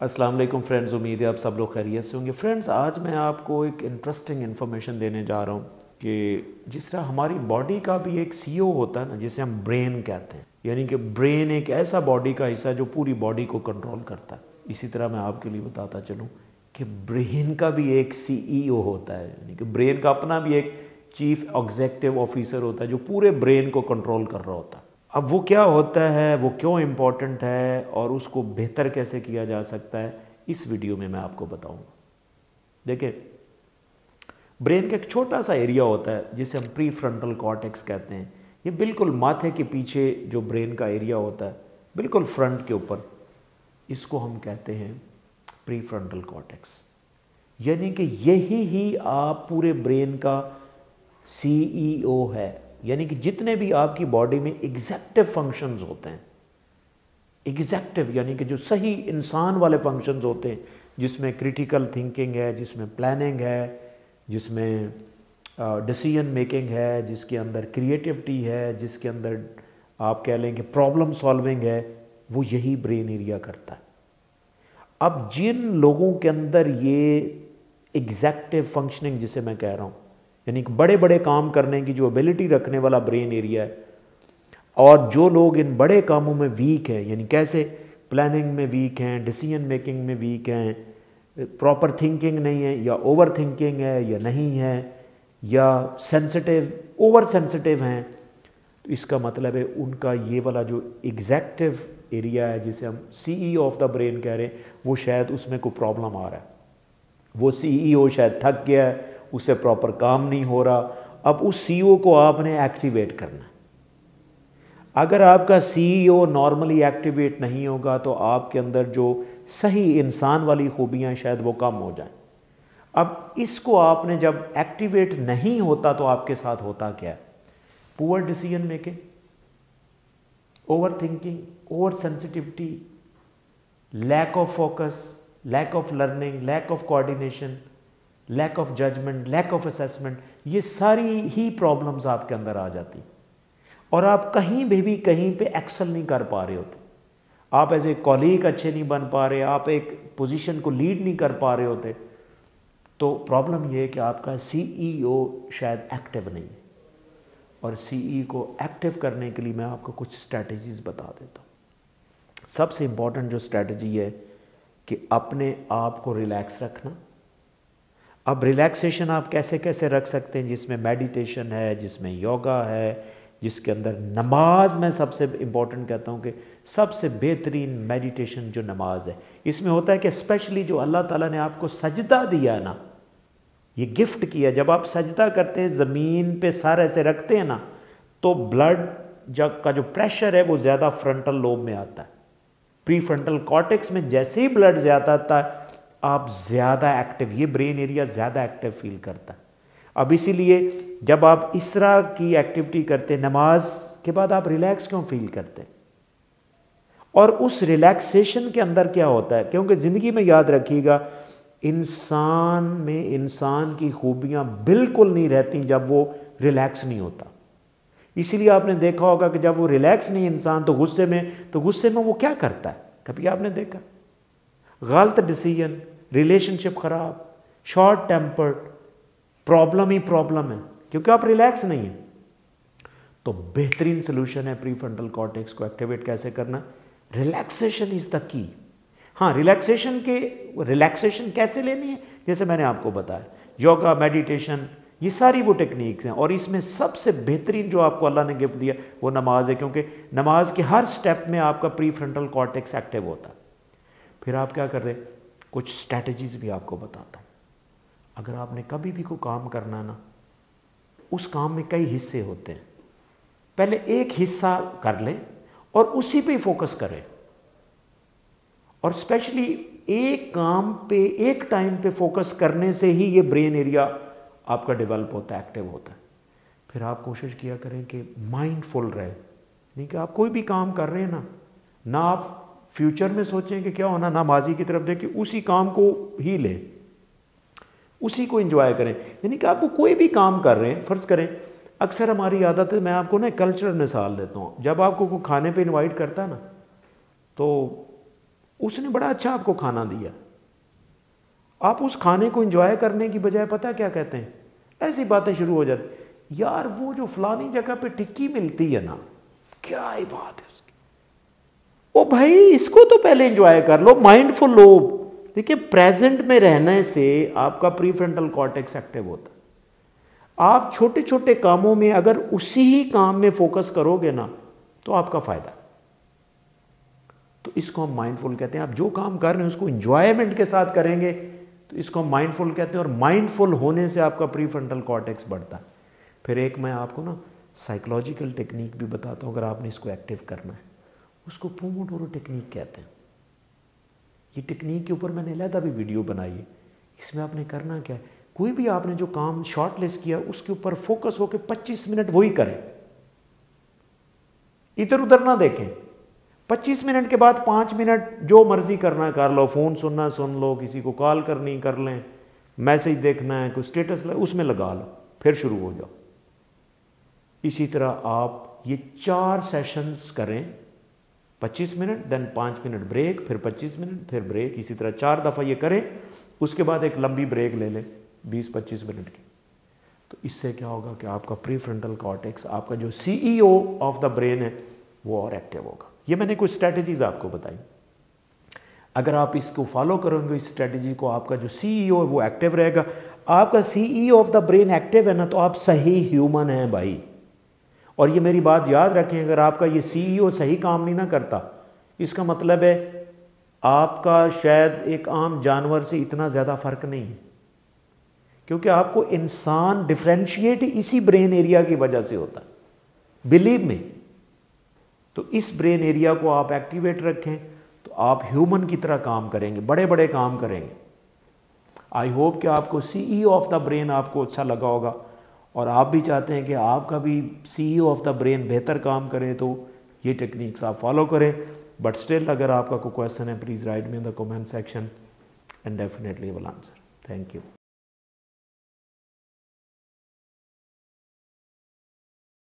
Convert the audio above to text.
السلام علیکم فرینڈز، امید ہے آپ سب لوگ خیریت سے ہوں گے۔ فرینڈز، آج میں آپ کو ایک انٹرسٹنگ انفارمیشن دینے جا رہا ہوں کہ جس طرح ہماری باڈی کا بھی ایک سی او ہوتا ہے نا، جسے ہم برین کہتے ہیں، یعنی کہ برین ایک ایسا باڈی کا حصہ جو پوری باڈی کو کنٹرول کرتا ہے۔ اسی طرح میں آپ کے لیے بتاتا چلوں کہ برین کا بھی ایک سی ای او ہوتا ہے، یعنی کہ برین کا اپنا بھی ایک چیف ایگزیکٹو آفیسر ہوتا ہے جو پورے برین کو کنٹرول کر رہا ہوتا ہے۔ اب وہ کیا ہوتا ہے، وہ کیوں امپورٹنٹ ہے اور اس کو بہتر کیسے کیا جا سکتا ہے، اس ویڈیو میں آپ کو بتاؤں گا۔ دیکھیں، برین کا ایک چھوٹا سا ایریا ہوتا ہے جسے ہم پری فرنٹل کارٹیکس کہتے ہیں۔ یہ بالکل ماتھے کے پیچھے جو برین کا ایریا ہوتا ہے، بالکل فرنٹ کے اوپر، اس کو ہم کہتے ہیں پری فرنٹل کارٹیکس۔ یعنی کہ یہی ہی آپ پورے برین کا سی ای او ہے، یعنی کہ جتنے بھی آپ کی باڈی میں ایگزیکٹو فنکشنز ہوتے ہیں، ایگزیکٹو یعنی کہ جو صحیح انسان والے فنکشنز ہوتے ہیں، جس میں کریٹیکل تھنکنگ ہے، جس میں پلاننگ ہے، جس میں ڈیسیژن میکنگ ہے، جس کے اندر کریٹیوٹی ہے، جس کے اندر آپ کہہ لیں کہ پرابلم سالونگ ہے، وہ یہی برین ایریا کرتا ہے۔ اب جن لوگوں کے اندر یہ ایگزیکٹو فنکشننگ جسے میں کہہ رہا ہوں، یعنی کہ بڑے بڑے کام کرنے کی جو ایبیلٹی رکھنے والا برین ایریا ہے، اور جو لوگ ان بڑے کاموں میں ویک ہیں، یعنی کیسے پلاننگ میں ویک ہیں، ڈیسیژن میکنگ میں ویک ہیں، پراپر تھنکنگ نہیں ہے، یا اوور تھنکنگ ہے یا نہیں ہے، یا سینسٹیو اوور سینسٹیو ہیں، تو اس کا مطلب ہے ان کا یہ والا جو ایگزیکٹو ایریا ہے جسے ہم سی ای آف دا برین کہہ رہے ہیں، وہ شاید اس میں کوئی پرابلم آ رہا ہے۔ وہ سی ای او شاید تھک گیا ہے، اس سے پراپر کام نہیں ہو رہا۔ اب اس سی او کو آپ نے ایکٹیویٹ کرنا ہے۔ اگر آپ کا سی ای او نارملی ایکٹیویٹ نہیں ہوگا تو آپ کے اندر جو صحیح انسان والی خوبیاں شاید وہ کم ہو جائیں۔ اب اس کو آپ نے جب ایکٹیویٹ نہیں ہوتا تو آپ کے ساتھ ہوتا کیا ہے؟ Poor decision making, over thinking, over sensitivity, lack of focus, lack of learning, lack of coordination, lack of judgement, lack of assessment, یہ ساری ہی پرابلمز آپ کے اندر آ جاتی، اور آپ کہیں بھی کہیں پہ ایکسل نہیں کر پا رہے ہوتے۔ آپ ایز اے کولیگ اچھے نہیں بن پا رہے، آپ ایک پوزیشن کو لیڈ نہیں کر پا رہے ہوتے، تو پرابلم یہ ہے کہ آپ کا سی ای او شاید ایکٹیو نہیں ہے۔ اور سی ای کو ایکٹیو کرنے کے لیے میں آپ کو کچھ اسٹریٹجیز بتا دیتا ہوں۔ سب سے امپورٹنٹ جو اسٹریٹجی ہے کہ اپنے آپ کو ریلیکس رکھنا۔ اب ریلیکسیشن آپ کیسے کیسے رکھ سکتے ہیں، جس میں میڈیٹیشن ہے، جس میں یوگا ہے، جس کے اندر نماز میں سب سے امپورٹنٹ کہتا ہوں کہ سب سے بہترین میڈیٹیشن جو نماز ہے، اس میں ہوتا ہے کہ اسپیشلی جو اللہ تعالیٰ نے آپ کو سجدہ دیا ہے نا، یہ گفٹ کیا، جب آپ سجدہ کرتے ہیں زمین پہ سر ایسے رکھتے ہیں نا، تو بلڈ کا جو پریشر ہے وہ زیادہ فرنٹل لوب میں آتا ہے۔ پری فرنٹل کارٹیکس میں جیسے ہی بلڈ زیادہ آتا ہے، آپ زیادہ ایکٹیو، یہ برین ایریا زیادہ ایکٹیو فیل کرتا ہے۔ اب اسی لیے جب آپ اس طرح کی ایکٹیویٹی کرتے ہیں نماز کے بعد، آپ ریلیکس کیوں فیل کرتے ہیں؟ اور اس ریلیکسیشن کے اندر کیا ہوتا ہے، کیونکہ زندگی میں یاد رکھیے گا، انسان میں انسان کی خوبیاں بالکل نہیں رہتی جب وہ ریلیکس نہیں ہوتا۔ اسی لیے آپ نے دیکھا ہوگا کہ جب وہ ریلیکس نہیں انسان تو غصے میں وہ کیا کرتا ہے؟ کبھی آپ نے دیکھا؟ غلط ڈیسیژن، ریلیشن شپ خراب، شارٹ ٹیمپرڈ، پرابلم ہی پرابلم ہے، کیونکہ آپ ریلیکس نہیں ہیں۔ تو بہترین سلوشن ہے پری فرنٹل کارٹیکس کو ایکٹیویٹ کیسے کرنا؟ ریلیکسیشن از دا کی۔ ہاں، ریلیکسیشن کیسے لینی ہے؟ جیسے میں نے آپ کو بتایا، یوگا، میڈیٹیشن، یہ ساری وہ ٹیکنیکس ہیں، اور اس میں سب سے بہترین جو آپ کو اللہ نے گفٹ دیا وہ نماز ہے، کیونکہ نماز کے ہر سٹیپ میں آپ کا پری فرنٹل کارٹیکس ایکٹیو ہوتا ہے۔ پھر آپ کیا کر رہے ہیں؟ کچھ اسٹریٹجیز بھی آپ کو بتاتا ہوں۔ اگر آپ نے کبھی بھی کوئی کام کرنا ہے نا، اس کام میں کئی حصے ہوتے ہیں، پہلے ایک حصہ کر لیں اور اسی پہ فوکس کریں، اور اسپیشلی ایک کام پہ ایک ٹائم پہ فوکس کرنے سے ہی یہ برین ایریا آپ کا ڈیولپ ہوتا ہے، ایکٹیو ہوتا ہے۔ پھر آپ کوشش کیا کریں کہ مائنڈ فل رہے، نہیں کہ آپ کوئی بھی کام کر رہے ہیں نا، نہ آپ فیوچر میں سوچیں کہ کیا ہونا، نہ ماضی کی طرف دیکھیں، اسی کام کو ہی لیں، اسی کو انجوائے کریں۔ یعنی کہ آپ کو کوئی بھی کام کر رہے ہیں، فرض کریں، اکثر ہماری عادت ہے، میں آپ کو نا کلچرل مثال دیتا ہوں، جب آپ کو کوئی کھانے پہ انوائٹ کرتا ہے نا، تو اس نے بڑا اچھا آپ کو کھانا دیا, آپ اس کھانے کو انجوائے کرنے کی بجائے پتہ کیا کہتے ہیں, ایسی باتیں شروع ہو جاتی, یار وہ جو فلانی جگہ پہ ٹکی ملتی ہے نا, کیا ہی بات ہے اس کی, او بھائی اس کو تو پہلے انجوائے کر لو, مائنڈ فل لو. دیکھیں پریزنٹ میں رہنے سے آپ کا پری فرنٹل کارٹیکس ایکٹیو ہوتا ہے. آپ چھوٹے چھوٹے کاموں میں اگر اسی ہی کام میں فوکس کرو گے نا تو آپ کا فائدہ. تو اس کو ہم مائنڈ فل کہتے ہیں. آپ جو کام کر رہے ہیں اس کو انجوائمنٹ کے ساتھ کریں گے تو اس کو ہم مائنڈ فل کہتے ہیں, اور مائنڈ فل ہونے سے آپ کا پری فرنٹل کارٹیکس بڑھتا ہے. پھر ایک میں آپ کو نا سائیکلوجیکل ٹیکنیک بھی بتاتا ہوں, اگر آپ نے اس کو ایکٹیو کرنا ہے, اس کو پوموڈورو ٹیکنیک کہتے ہیں. یہ ٹیکنیک کے اوپر میں نے علیحدہ بھی ویڈیو بنائی ہے. اس میں آپ نے کرنا کیا ہے, کوئی بھی آپ نے جو کام شارٹ لسٹ کیا اس کے اوپر فوکس ہو کے 25 منٹ وہی کریں, ادھر ادھر نہ دیکھیں. 25 منٹ کے بعد 5 منٹ جو مرضی کرنا کر لو, فون سننا سن لو, کسی کو کال کرنی کر لیں, میسیج دیکھنا ہے, کوئی اسٹیٹس اس میں لگا لو, پھر شروع ہو جاؤ. اسی طرح آپ یہ 4 سیشنز کریں, 25 منٹ دین 5 منٹ بریک, پھر 25 منٹ پھر بریک, اسی طرح 4 دفعہ یہ کریں. اس کے بعد ایک لمبی بریک لے لیں 20-25 منٹ کی. تو اس سے کیا ہوگا کہ آپ کا پری فرنٹل کارٹیکس, آپ کا جو سی E O of the brain ہے وہ اور ایکٹیو ہوگا. یہ میں نے کچھ اسٹریٹجیز آپ کو بتائی. اگر آپ اس کو فالو کریں گے اس اسٹریٹجی کو, آپ کا جو سی ای او ہے وہ ایکٹیو رہے گا. آپ کا C E O of the brain active ہے نا تو آپ صحیح ہیومن ہیں بھائی. اور یہ میری بات یاد رکھیں, اگر آپ کا یہ سی ای او صحیح کام نہیں نہ کرتا, اس کا مطلب ہے آپ کا شاید ایک عام جانور سے اتنا زیادہ فرق نہیں ہے, کیونکہ آپ کو انسان ڈفرینشیٹ اسی برین ایریا کی وجہ سے ہوتا ہے, بلیو میں. تو اس برین ایریا کو آپ ایکٹیویٹ رکھیں تو آپ ہیومن کی طرح کام کریں گے, بڑے بڑے کام کریں گے. آئی ہوپ کہ آپ کو سی E O of the brain آپ کو اچھا لگا ہوگا, اور آپ بھی چاہتے ہیں کہ آپ کا بھی سی E O of the brain بہتر کام کرے, تو یہ ٹیکنیکس آپ فالو کریں. بٹ اسٹل اگر آپ کا کوئی کویشچن ہے please write me in the comment section and definitely will answer. Thank you.